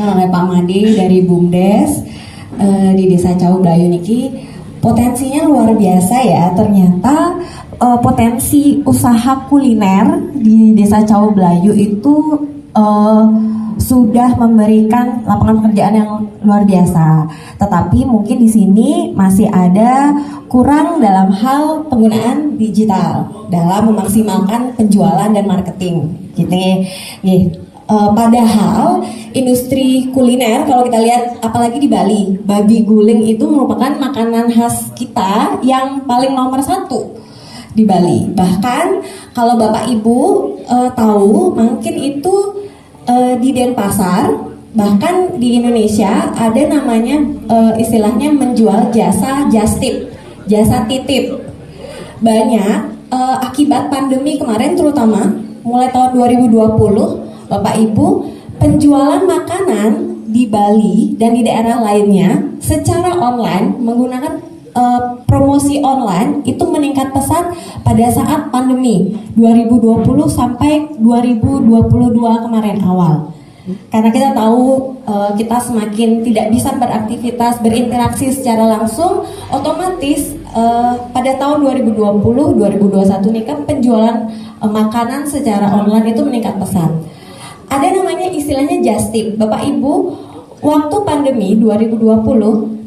Pak Made dari BUMDes di Desa Cau Blayu niki potensinya luar biasa ya. Ternyata potensi usaha kuliner di Desa Cau Blayu itu sudah memberikan lapangan pekerjaan yang luar biasa. Tetapi mungkin di sini masih ada kurang dalam hal penggunaan digital dalam memaksimalkan penjualan dan marketing. Gitu nih. Padahal industri kuliner kalau kita lihat apalagi di Bali, babi guling itu merupakan makanan khas kita yang paling nomor satu di Bali. Bahkan kalau Bapak Ibu tahu mungkin itu di Denpasar, bahkan di Indonesia ada namanya istilahnya menjual jasa justip, jasa titip. Banyak akibat pandemi kemarin terutama mulai tahun 2020 Bapak Ibu, penjualan makanan di Bali dan di daerah lainnya secara online menggunakan promosi online itu meningkat pesat pada saat pandemi 2020 sampai 2022 kemarin awal. Karena kita tahu kita semakin tidak bisa beraktivitas, berinteraksi secara langsung, otomatis pada tahun 2020-2021 nih kan penjualan makanan secara online itu meningkat pesat. Ada namanya istilahnya just tip. Bapak Ibu, waktu pandemi 2020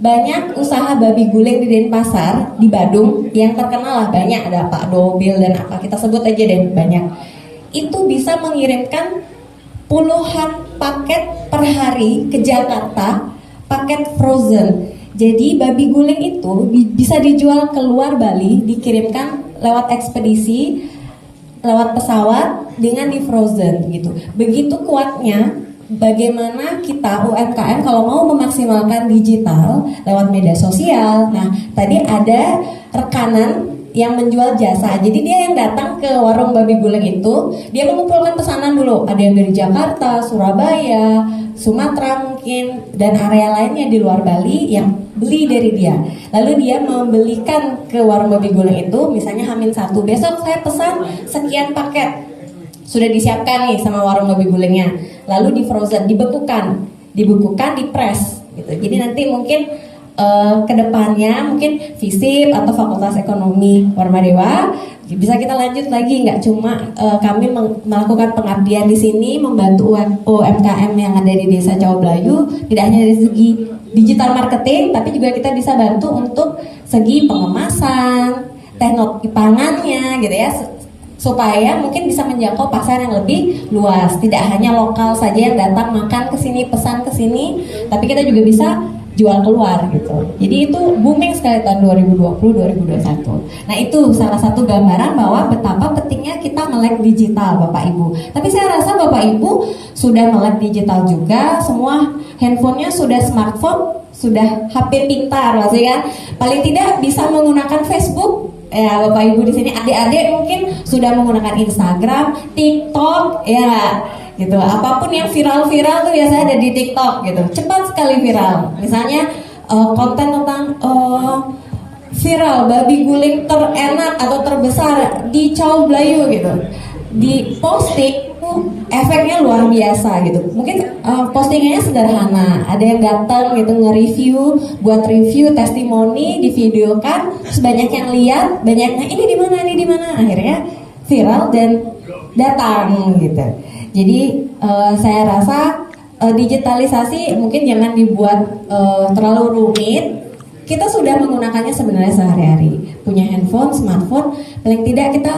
banyak usaha babi guling di Denpasar, di Badung yang terkenal lah, banyak, ada Pak Dobil dan apa kita sebut aja deh, banyak. Itu bisa mengirimkan puluhan paket per hari ke Jakarta, paket frozen. Jadi babi guling itu bisa dijual keluar Bali, dikirimkan lewat ekspedisi, lewat pesawat dengan di frozen gitu. Begitu kuatnya bagaimana kita UMKM kalau mau memaksimalkan digital lewat media sosial. Nah, tadi ada rekanan yang menjual jasa. Jadi dia yang datang ke warung babi guling itu, dia mengumpulkan pesanan dulu. Ada yang dari Jakarta, Surabaya, Sumatera mungkin, dan area lainnya di luar Bali yang beli dari dia. Lalu dia membelikan ke warung babi guling itu, misalnya H-1, besok saya pesan sekian paket. Sudah disiapkan nih sama warung babi gulingnya. Lalu di frozen, dibekukan, dipres gitu. Jadi nanti mungkin kedepannya mungkin FISIP atau Fakultas Ekonomi Warmadewa bisa kita lanjut lagi, nggak cuma kami melakukan pengabdian di sini membantu UMKM yang ada di Desa Cau Blayu, tidak hanya dari segi digital marketing, tapi juga kita bisa bantu untuk segi pengemasan, teknologi pangannya gitu ya, supaya mungkin bisa menjangkau pasar yang lebih luas, tidak hanya lokal saja yang datang makan ke sini, pesan ke sini, tapi kita juga bisa jual keluar gitu. Jadi itu booming sekali tahun 2020-2021. Nah, itu salah satu gambaran bahwa betapa pentingnya kita melek digital Bapak Ibu. Tapi saya rasa Bapak Ibu sudah melek digital juga, semua handphonenya sudah smartphone, sudah HP pintar pasti kan. Paling tidak bisa menggunakan Facebook. Ya, Bapak Ibu di sini adik-adik mungkin sudah menggunakan Instagram, TikTok, ya gitu. Apapun yang viral-viral tuh biasanya ada di TikTok gitu. Cepat sekali viral. Misalnya konten tentang viral babi guling terenak atau terbesar di Cau Blayu gitu. Di posting efeknya luar biasa gitu. Mungkin postingannya sederhana, ada yang datang gitu nge-review, buat review, testimoni, divideokan, terus banyak yang lihat, banyaknya ini di mana, akhirnya viral dan datang gitu. Jadi saya rasa digitalisasi mungkin jangan dibuat terlalu rumit. Kita sudah menggunakannya sebenarnya sehari-hari. Punya handphone, smartphone, paling tidak kita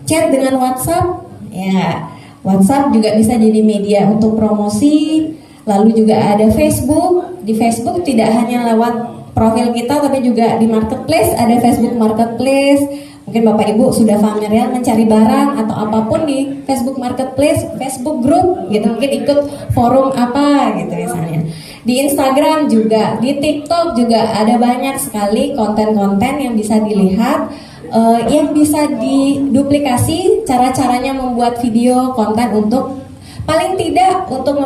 chat dengan WhatsApp, ya WhatsApp juga bisa jadi media untuk promosi. Lalu juga ada Facebook. Di Facebook tidak hanya lewat profil kita, tapi juga di marketplace, ada Facebook Marketplace. Mungkin Bapak Ibu sudah familiar mencari barang atau apapun di Facebook Marketplace, Facebook Group gitu, mungkin ikut forum apa gitu misalnya. Di Instagram juga, di TikTok juga ada banyak sekali konten-konten yang bisa dilihat, yang bisa diduplikasi cara-caranya membuat video konten untuk paling tidak untuk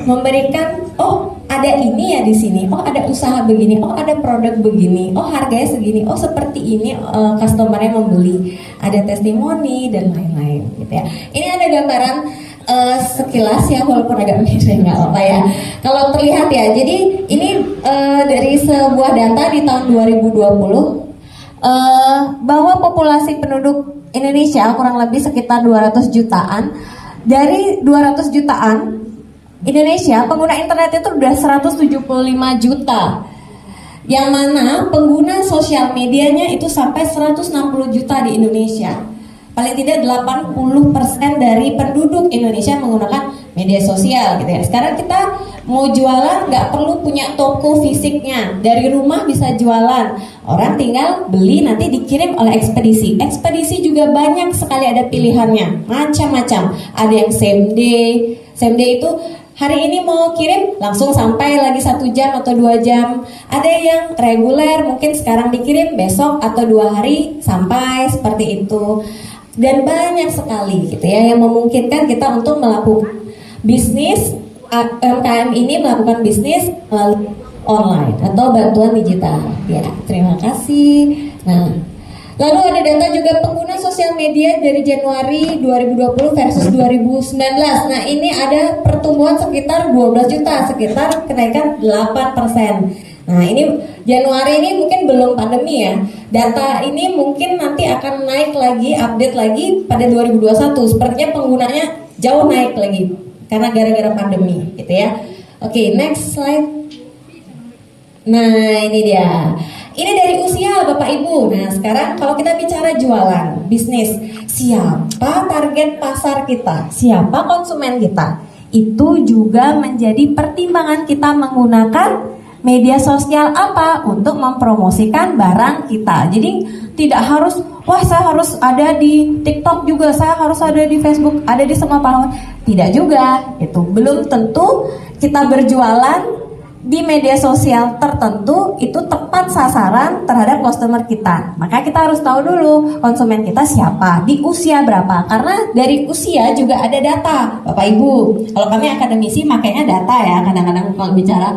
memberikan oh ada ini ya di sini, oh ada usaha begini, oh ada produk begini, oh harganya segini, oh seperti ini customernya membeli, ada testimoni dan lain-lain gitu ya. Ini ada gambaran Sekilas ya, walaupun agak mirip nggak apa ya. Kalau terlihat ya, jadi ini dari sebuah data di tahun 2020 bahwa populasi penduduk Indonesia kurang lebih sekitar 200 jutaan. Dari 200 jutaan Indonesia, pengguna internet itu udah 175 juta. Yang mana pengguna sosial medianya itu sampai 160 juta di Indonesia. Paling tidak 80% dari penduduk Indonesia menggunakan media sosial gitu ya. Sekarang kita mau jualan nggak perlu punya toko fisiknya, dari rumah bisa jualan. Orang tinggal beli, nanti dikirim oleh ekspedisi. Ekspedisi juga banyak sekali ada pilihannya, macam-macam. Ada yang same day itu hari ini mau kirim langsung sampai lagi 1 jam atau 2 jam. Ada yang reguler, mungkin sekarang dikirim besok atau 2 hari sampai, seperti itu. Dan banyak sekali gitu ya yang memungkinkan kita untuk melakukan bisnis. UMKM ini melakukan bisnis melalui online atau bantuan digital. Ya, terima kasih. Nah, lalu ada data juga pengguna sosial media dari Januari 2020 versus 2019. Nah, ini ada pertumbuhan sekitar 12 juta, sekitar kenaikan 8%. Nah, ini Januari ini mungkin belum pandemi ya. Data ini mungkin nanti akan naik lagi, update lagi pada 2021. Sepertinya penggunanya jauh naik lagi karena gara-gara pandemi gitu ya. Oke, next slide. Nah, ini dia. Ini dari usia Bapak Ibu. Nah, sekarang kalau kita bicara jualan, bisnis, siapa target pasar kita? Siapa konsumen kita? Itu juga menjadi pertimbangan kita menggunakan media sosial apa untuk mempromosikan barang kita. Jadi tidak harus, wah saya harus ada di TikTok juga, saya harus ada di Facebook, ada di semua platform. Tidak juga, itu belum tentu kita berjualan di media sosial tertentu itu tepat sasaran terhadap customer kita. Maka kita harus tahu dulu konsumen kita siapa, di usia berapa. Karena dari usia juga ada data, Bapak Ibu. Kalau kami akademisi makanya data ya, kadang-kadang kalau bicara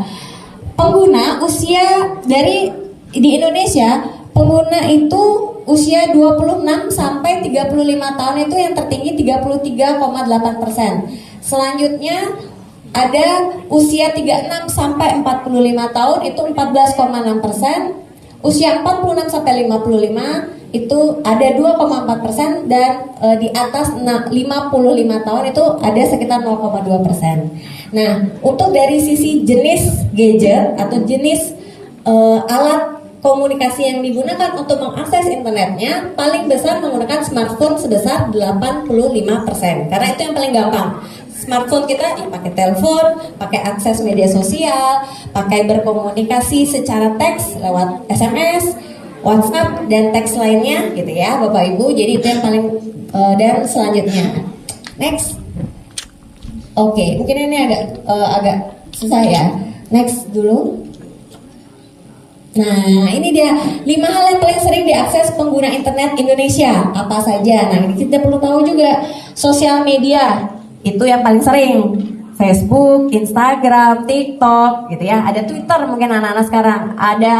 pengguna usia di Indonesia, pengguna itu usia 26 sampai 35 tahun itu yang tertinggi 33,8%. Selanjutnya ada usia 36 sampai 45 tahun itu 14,6%. Usia 46 sampai 55 itu ada 2,4%, dan di atas 55 tahun itu ada sekitar 0,2%. Nah, untuk dari sisi jenis gadget atau jenis alat komunikasi yang digunakan untuk mengakses internetnya, paling besar menggunakan smartphone sebesar 85%. Karena itu yang paling gampang. Smartphone kita ya pakai telepon, pakai akses media sosial, pakai berkomunikasi secara teks lewat SMS, WhatsApp dan teks lainnya gitu ya Bapak Ibu. Jadi itu yang paling dan selanjutnya next. Oke, mungkin ini agak susah ya. Next dulu. Nah, ini dia 5 hal yang paling sering diakses pengguna internet Indonesia. Apa saja? Nah, ini kita perlu tahu juga. Sosial media itu yang paling sering. Facebook, Instagram, TikTok gitu ya. Ada Twitter mungkin anak-anak sekarang. Ada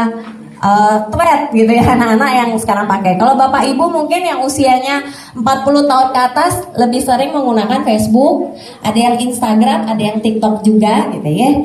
thread gitu ya anak-anak yang sekarang pakai. Kalau Bapak Ibu mungkin yang usianya 40 tahun ke atas lebih sering menggunakan Facebook, ada yang Instagram, ada yang TikTok juga gitu ya.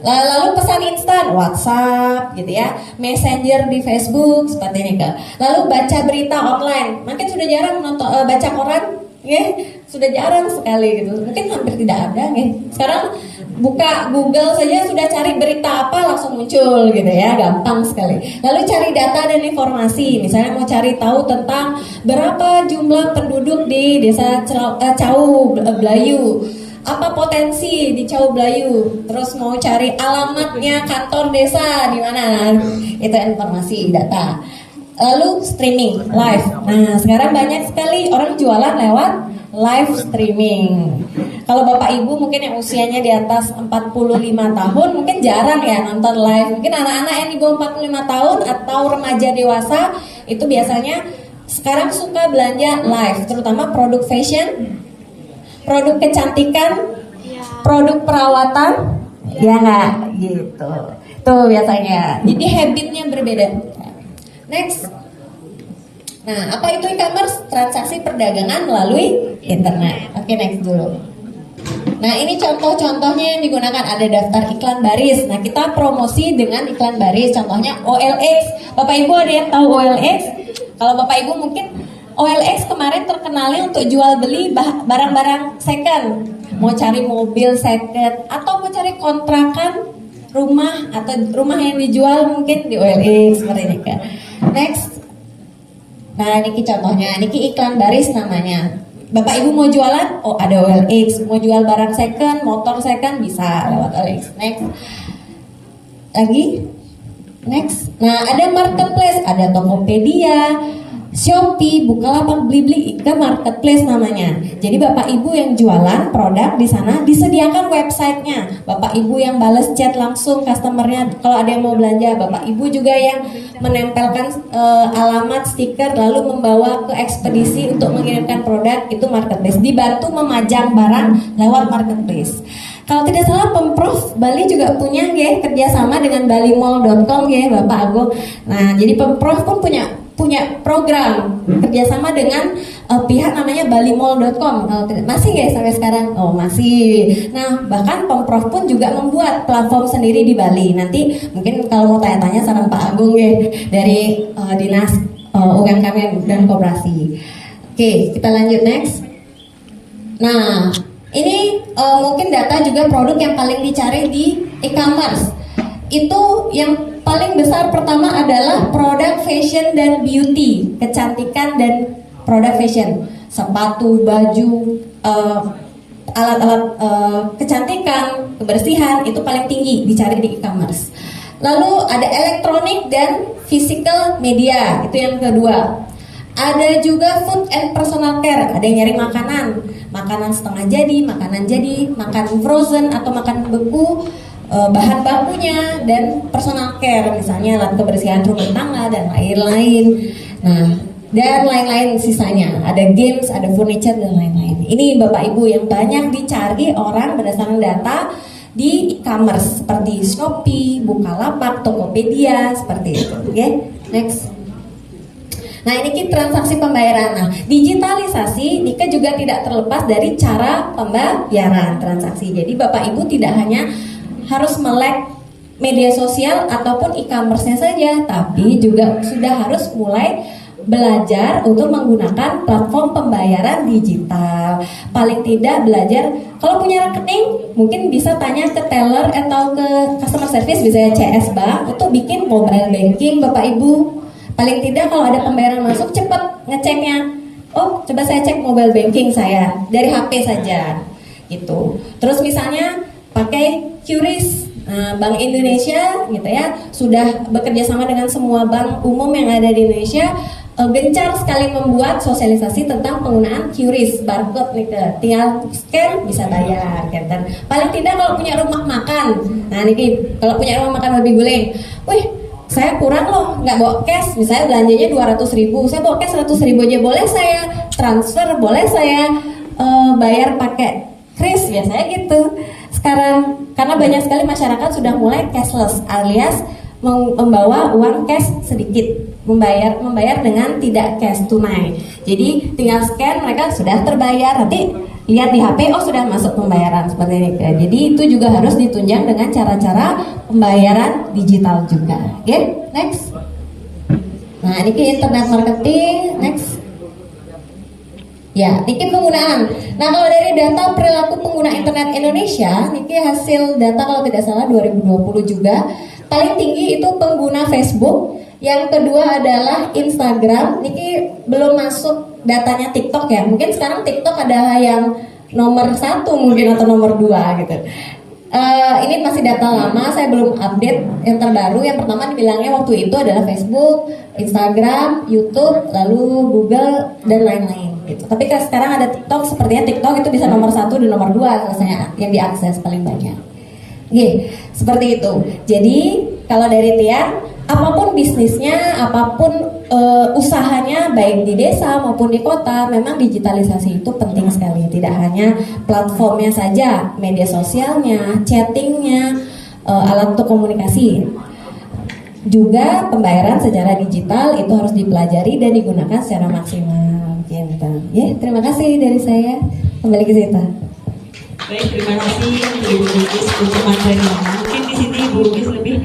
Lalu pesan instan WhatsApp gitu ya, Messenger di Facebook seperti ini kan. Lalu baca berita online, mungkin sudah jarang baca koran ya, sudah jarang sekali gitu. Mungkin hampir tidak ada ya. Sekarang buka Google saja sudah cari berita apa langsung muncul gitu ya, gampang sekali. Lalu cari data dan informasi, misalnya mau cari tahu tentang berapa jumlah penduduk di desa Cau Blayu, apa potensi di Cau Blayu, terus mau cari alamatnya kantor desa di mana, itu informasi data. Lalu streaming live. Nah, sekarang banyak sekali orang jualan lewat live streaming. Kalau Bapak Ibu mungkin yang usianya di atas 45 tahun mungkin jarang ya nonton live. Mungkin anak-anak yang di bawah 45 tahun atau remaja dewasa itu biasanya sekarang suka belanja live, terutama produk fashion, produk kecantikan, produk perawatan, ya nggak gitu. Tuh biasanya. Jadi habitnya berbeda. Next. Nah, apa itu e-commerce? Transaksi perdagangan melalui internet. Oke, next dulu. Nah, ini contoh-contohnya yang digunakan, ada daftar iklan baris. Nah, kita promosi dengan iklan baris, contohnya OLX. Bapak Ibu ada yang tahu OLX? Kalau Bapak Ibu mungkin OLX kemarin terkenalnya untuk jual beli barang-barang second. Mau cari mobil second atau mau cari kontrakan rumah atau rumah yang dijual mungkin di OLX seperti ini kan. Next. Nah, ini contohnya, ini iklan baris namanya. Bapak Ibu mau jualan, oh ada OLX. Mau jual barang second, motor second bisa lewat OLX. Next. Lagi. Next. Nah, ada marketplace, ada Tokopedia, Shopee, Bukalapak, Blibli, ke marketplace namanya. Jadi Bapak Ibu yang jualan produk di sana disediakan websitenya. Bapak Ibu yang balas chat langsung customernya kalau ada yang mau belanja. Bapak Ibu juga yang menempelkan alamat stiker lalu membawa ke ekspedisi untuk mengirimkan produk, itu marketplace. Dibantu memajang barang lewat marketplace. Kalau tidak salah Pemprov Bali juga punya kerjasama dengan balimall.com Bapak Agung. Nah, jadi Pemprov pun punya program kerjasama dengan pihak namanya balimall.com. Masih sampai sekarang? Oh masih. Nah, bahkan Pemprov pun juga membuat platform sendiri di Bali. Nanti mungkin kalau mau tanya-tanya saran Pak Agung dari Dinas UMKM dan Koperasi. Oke, kita lanjut next. Nah, ini mungkin data juga produk yang paling dicari di e-commerce. Itu yang paling besar pertama adalah produk fashion dan beauty, kecantikan dan produk fashion, sepatu, baju, alat-alat kecantikan, kebersihan, itu paling tinggi dicari di e-commerce. Lalu ada elektronik dan physical media, itu yang kedua. Ada juga food and personal care, ada yang nyari makanan setengah jadi, makan frozen atau makan beku, bahan bakunya, dan personal care, misalnya alat kebersihan rumah tangga dan lain-lain. Nah, dan lain-lain sisanya, ada games, ada furniture dan lain-lain. Ini Bapak Ibu yang banyak dicari orang berdasarkan data di e-commerce seperti Shopee, Bukalapak, Tokopedia, seperti itu. Oke, next. Nah, ini transaksi pembayaran. Nah, digitalisasi Nika juga tidak terlepas dari cara pembayaran transaksi. Jadi Bapak Ibu tidak hanya harus melek media sosial ataupun e-commerce-nya saja, tapi juga sudah harus mulai belajar untuk menggunakan platform pembayaran digital. Paling tidak belajar, kalau punya rekening mungkin bisa tanya ke teller atau ke customer service, bisa CS Bank, untuk bikin mobile banking Bapak Ibu. Paling tidak kalau ada pembayaran masuk cepat ngeceknya. Oh, coba saya cek mobile banking saya dari HP saja gitu. Terus misalnya pakai QRIS, Bank Indonesia gitu ya, sudah bekerja sama dengan semua bank umum yang ada di Indonesia, gencar sekali membuat sosialisasi tentang penggunaan QRIS, barcode nih, tinggal scan bisa bayar gitu. Dan paling tidak kalau punya rumah makan, nah ini kalau punya rumah makan babi guling, wih saya kurang loh, nggak bawa cash, misalnya belanjanya 200.000, saya bawa cash 100.000 aja, boleh saya transfer, boleh saya bayar pakai kris, biasanya gitu. Sekarang karena banyak sekali masyarakat sudah mulai cashless, alias membawa uang cash sedikit, membayar dengan tidak cash tunai. Jadi tinggal scan, mereka sudah terbayar, nanti lihat di HP, oh sudah masuk pembayaran seperti ini. Jadi itu juga harus ditunjang dengan cara-cara pembayaran digital juga. Oke, next. Nah, ini internet marketing, next. Ya, niki penggunaan. Nah, kalau dari data perilaku pengguna internet Indonesia, niki hasil data kalau tidak salah 2020 juga, paling tinggi itu pengguna Facebook. Yang kedua adalah Instagram. Niki belum masuk datanya TikTok ya. Mungkin sekarang TikTok adalah yang nomor 1 mungkin atau nomor 2 gitu. Ini masih data lama, saya belum update yang terbaru. Yang pertama dibilangnya waktu itu adalah Facebook, Instagram, YouTube, lalu Google dan lain-lain gitu. Tapi sekarang ada TikTok, sepertinya TikTok itu bisa nomor 1 dan nomor 2 rasanya yang diakses paling banyak. Oke, seperti itu. Jadi kalau dari Tian, apapun bisnisnya, apapun usahanya, baik di desa maupun di kota, memang digitalisasi itu penting sekali. Tidak hanya platformnya saja, media sosialnya, chattingnya, alat untuk komunikasi. Juga pembayaran secara digital itu harus dipelajari dan digunakan secara maksimal. Gitu. Ya, terima kasih dari saya. Kembali ke Sita. Baik, terima kasih untuk Ibu Lukis untuk materinya. Mungkin di sini Ibu Lukis lebih